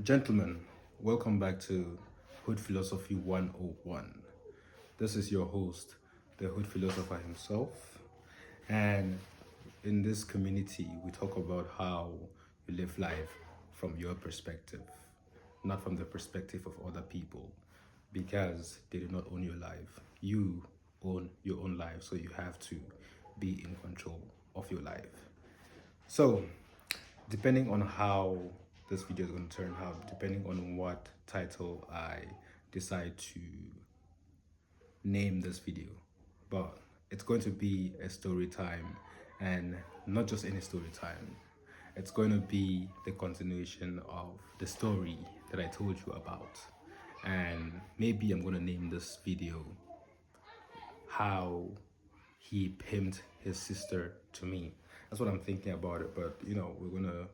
Gentlemen, welcome back to Hood Philosophy 101. This is your host, the Hood Philosopher himself. And in this community, we talk about how you live life from your perspective, not from the perspective of other people, because they do not own your life. You own your own life, so you have to be in control of your life. So, depending on how this video is going to turn out, depending on what title I decide to name this video, but it's going to be a story time, and not just any story time. It's going to be the continuation of the story that I told you about. And maybe I'm going to name this video How He Pimped His Sister to Me. That's what I'm thinking about it, but we're going to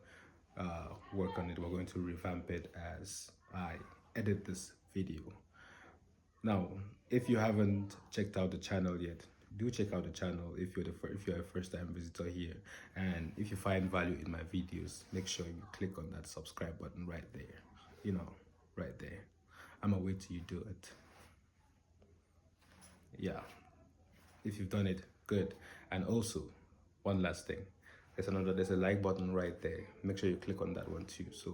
work on it. We're going to revamp it as I edit this video. Now, if you haven't checked out the channel yet, do check out the channel if you're a first-time visitor here, and if you find value in my videos, make sure you click on that subscribe button right there. Right there. I'm gonna wait till you do it. Yeah, if you've done it, good. And also, one last thing, there's a like button right there. Make sure you click on that one too, so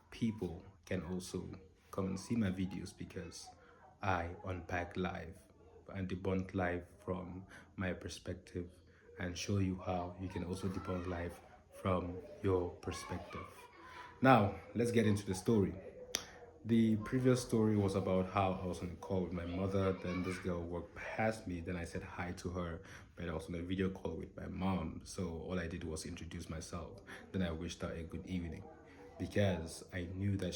people can also come and see my videos, because I unpack life and debunk life from my perspective, and show you how you can also debunk life from your perspective. Now, let's get into the story. The previous story was about how I was on a call with my mother, then this girl walked past me, then I said hi to her, but I was on a video call with my mom, so all I did was introduce myself. Then I wished her a good evening, because I knew that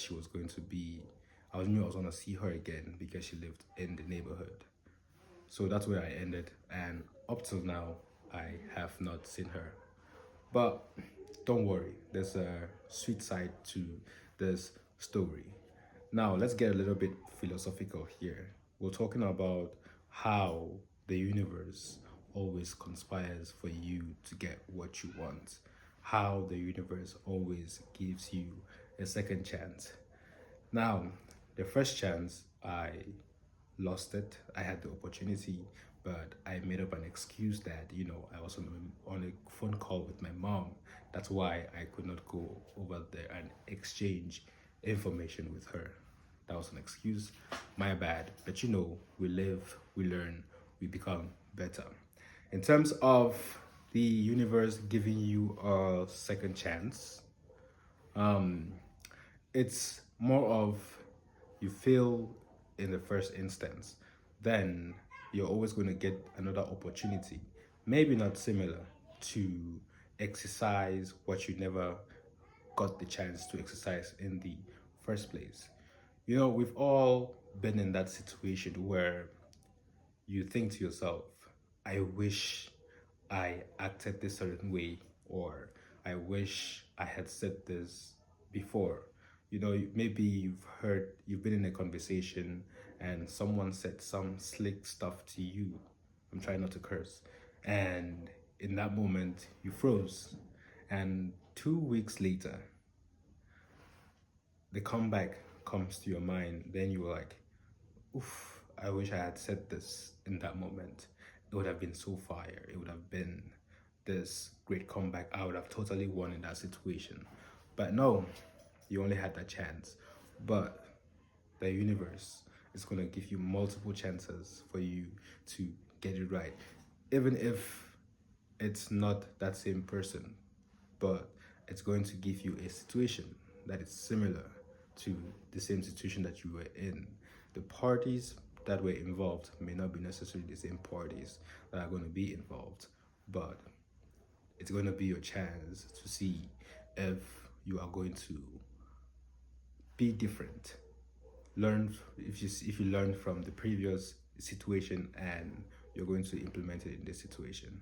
I knew I was going to see her again, because she lived in the neighborhood. So that's where I ended, and up till now, I have not seen her. But don't worry, there's a sweet side to this story. Now, let's get a little bit philosophical here. We're talking about how the universe always conspires for you to get what you want, how the universe always gives you a second chance. Now, the first chance, I lost it. I had the opportunity, but I made up an excuse that, I was on a phone call with my mom. That's why I could not go over there and exchange information with her. That was an excuse. My bad. But we live, we learn, we become better. In terms of the universe giving you a second chance, it's more of, you fail in the first instance, then you're always going to get another opportunity, maybe not similar, to exercise what you never got the chance to exercise in the first place. We've all been in that situation where you think to yourself, I wish I acted this certain way, or I wish I had said this before. Maybe you've been in a conversation and someone said some slick stuff to you. I'm trying not to curse. And in that moment, you froze. And 2 weeks later, the comeback comes to your mind. Then you were like, oof, I wish I had said this in that moment. It would have been so fire. It would have been this great comeback. I would have totally won in that situation. But no, you only had that chance. But the universe is going to give you multiple chances for you to get it right. Even if it's not that same person, but it's going to give you a situation that is similar to the same situation that you were in. The parties that were involved may not be necessarily the same parties that are going to be involved, but it's going to be your chance to see if you are going to be different. If you learn from the previous situation, and you're going to implement it in this situation.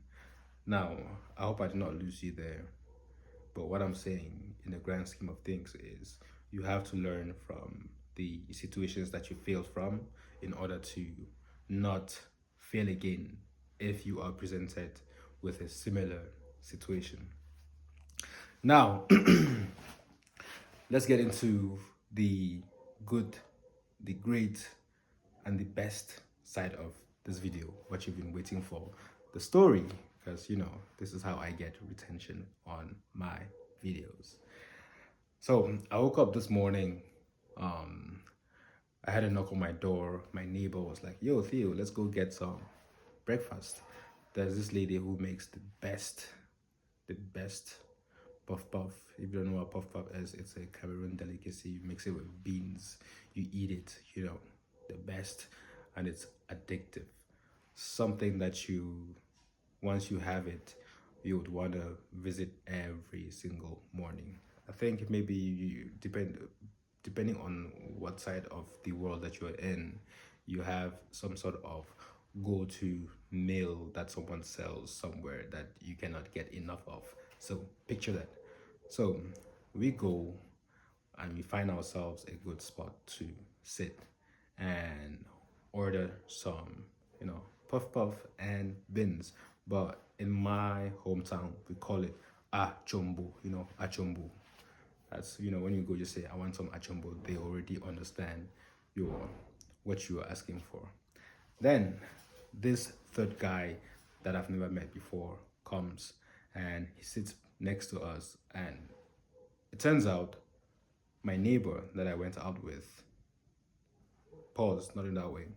Now, I hope I did not lose you there, but what I'm saying in the grand scheme of things is, you have to learn from the situations that you failed from, in order to not fail again if you are presented with a similar situation. Now, let's get into the good, the great, and the best side of this video, what you've been waiting for, the story, because this is how I get retention on my videos. So I woke up this morning. I had a knock on my door. My neighbor was like, "Yo, Theo, let's go get some breakfast." There's this lady who makes the best puff puff. If you don't know what puff puff is, it's a Cameroon delicacy. You mix it with beans, you eat it, the best, and it's addictive. Something that once you have it, you would want to visit every single morning. I think maybe depending on what side of the world that you're in, you have some sort of go-to meal that someone sells somewhere that you cannot get enough of. So picture that. So we go and we find ourselves a good spot to sit and order some, puff puff and beans. But in my hometown, we call it achombo, achombo. That's, when you go, just say, "I want some achombo." They already understand what you are asking for. Then this third guy that I've never met before comes and he sits next to us, and it turns out my neighbor that I went out with, pause, not in that way,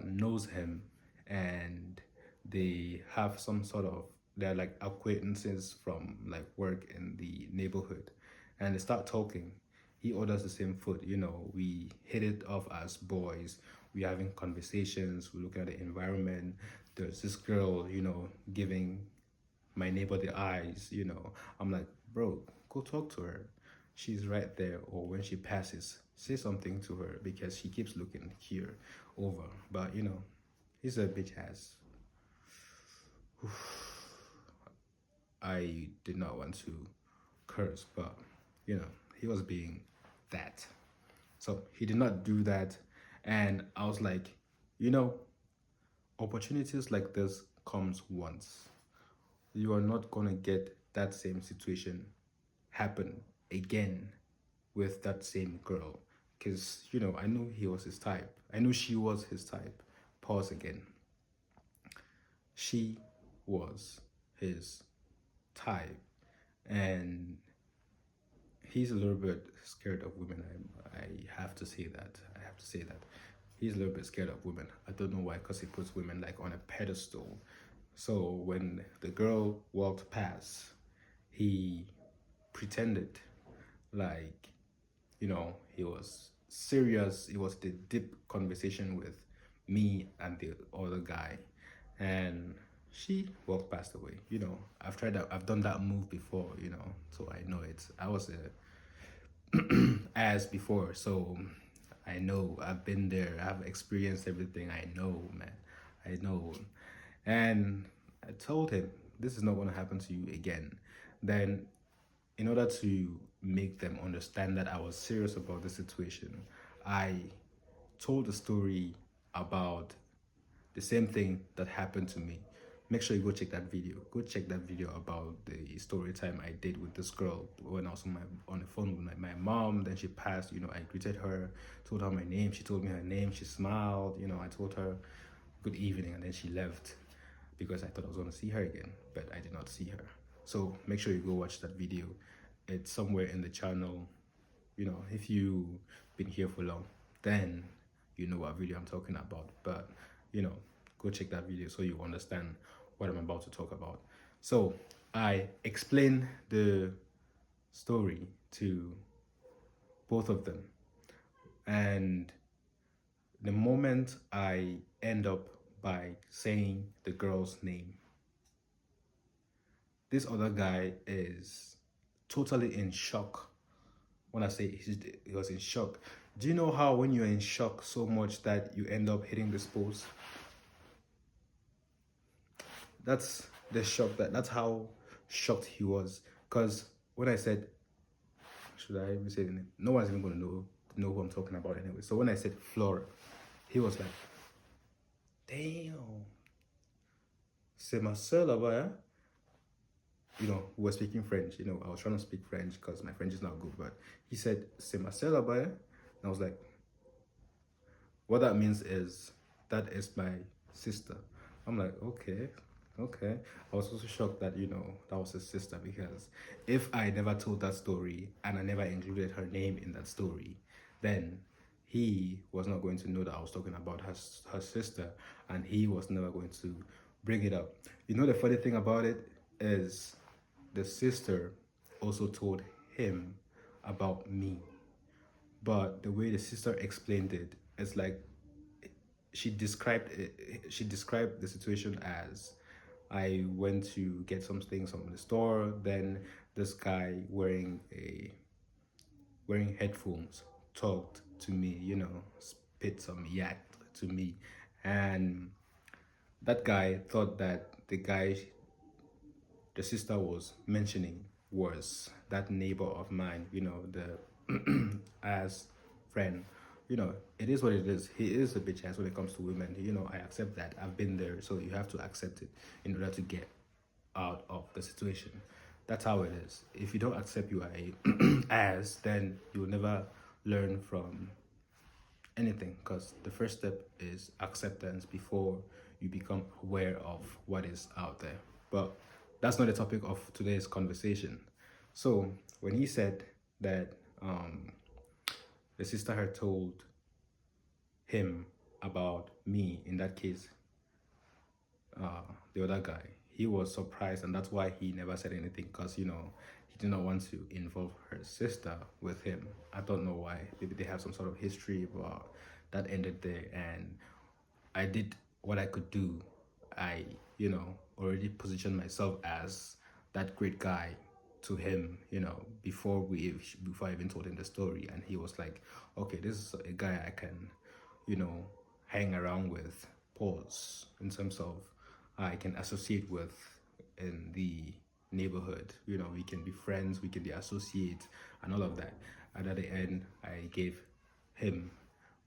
knows him, and they have they're like acquaintances from like work in the neighborhood, and they start talking. He orders the same food, we hit it off as boys. We're having conversations, we're looking at the environment. There's this girl, giving my neighbor the eyes, I'm like, "Bro, go talk to her. She's right there." Or when she passes, say something to her, because she keeps looking here over. But he's a bitch ass. I did not want to curse, but he was being that. So he did not do that. And I was like, opportunities like this comes once. You are not gonna get that same situation happen again with that same girl. Because, I knew he was his type. I knew she was his type. Pause again. She was his type. And he's a little bit scared of women. I have to say that. He's a little bit scared of women. I don't know why, because he puts women like on a pedestal. So when the girl walked past, he pretended like, he was serious. It was the deep conversation with me and the other guy. And she walked past away. I've done that move before, so I know it. I was as before, so I know. I've been there. I've experienced everything. I know, man. I know. And I told him, this is not going to happen to you again. Then, in order to make them understand that I was serious about the situation, I told the story about the same thing that happened to me. Make sure you go check that video. Go check that video about the story time I did with this girl when I was on the phone with my mom. Then she passed, I greeted her, told her my name. She told me her name. She smiled, I told her good evening, and then she left because I thought I was going to see her again, but I did not see her. So make sure you go watch that video. It's somewhere in the channel. If you've been here for long, then you know what video I'm talking about. But, go check that video so you understand what I'm about to talk about. So I explain the story to both of them. And the moment I end up by saying the girl's name, this other guy is totally in shock. When I say he was in shock, do you know how when you're in shock so much that you end up hitting this post? That's the shock. That's how shocked he was. Because when I said, should I even say the name? No one's even going to know who I'm talking about anyway. So when I said Flora, he was like, "Damn, c'est ma soeur là-bas, hein?" we were speaking French. I was trying to speak French because my French is not good. But he said, "C'est ma sœur là-bas." And I was like, what that means is, that is my sister. I'm like, okay, okay. I was also shocked that, that was his sister, because if I never told that story and I never included her name in that story, then he was not going to know that I was talking about her sister, and he was never going to bring it up. The funny thing about it is, the sister also told him about me. But the way the sister explained it, it's like she described the situation as, I went to get some things from the store, then this guy wearing headphones talked to me, spit some yak to me. And that guy thought that the sister was mentioning was that neighbor of mine, the as friend. It is what it is. He is a bitch ass when it comes to women. I accept that. I've been there, so you have to accept it in order to get out of the situation. That's how it is. If you don't accept you are a ass, then you'll never learn from anything, because the first step is acceptance before you become aware of what is out there. But that's not the topic of today's conversation. So when he said that the sister had told him about me, in that case, the other guy, he was surprised, and that's why he never said anything, because he did not want to involve her sister with him. I don't know why. Maybe they have some sort of history, but that ended there. And I did what I could do. I already positioned myself as that great guy to him, before I even told him the story. And he was like, okay, this is a guy I can hang around with, pause, in terms of I can associate with in the neighborhood. We can be friends, we can be associates, and all of that. And at the end, I gave him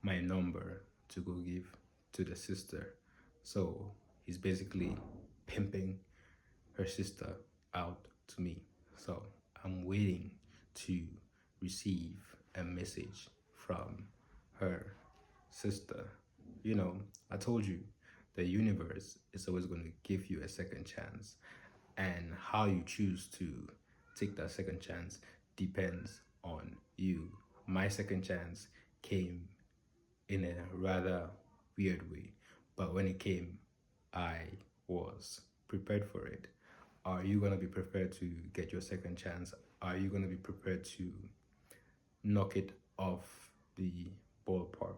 my number to go give to the sister. So he's basically pimping her sister out to me. So I'm waiting to receive a message from her sister. I told you, the universe is always going to give you a second chance, and how you choose to take that second chance depends on you. My second chance came in a rather weird way, but when it came, I was prepared for it. Are you going to be prepared to get your second chance? Are you going to be prepared to knock it off the ballpark?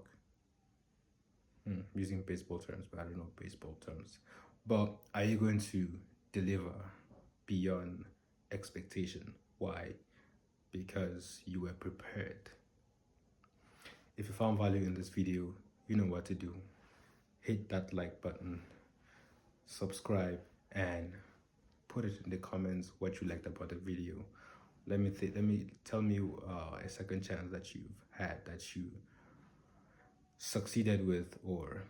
Using baseball terms, but I don't know baseball terms. But are you going to deliver beyond expectation? Why? Because you were prepared. If you found value in this video, you know what to do. Hit that like button, subscribe, and put it in the comments what you liked about the video. Tell me a second chance that you've had, that you succeeded with, or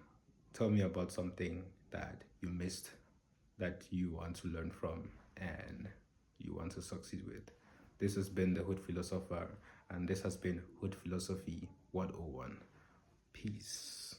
tell me about something that you missed that you want to learn from and you want to succeed with. This has been the Hood Philosopher, and this has been Hood Philosophy 101. Peace.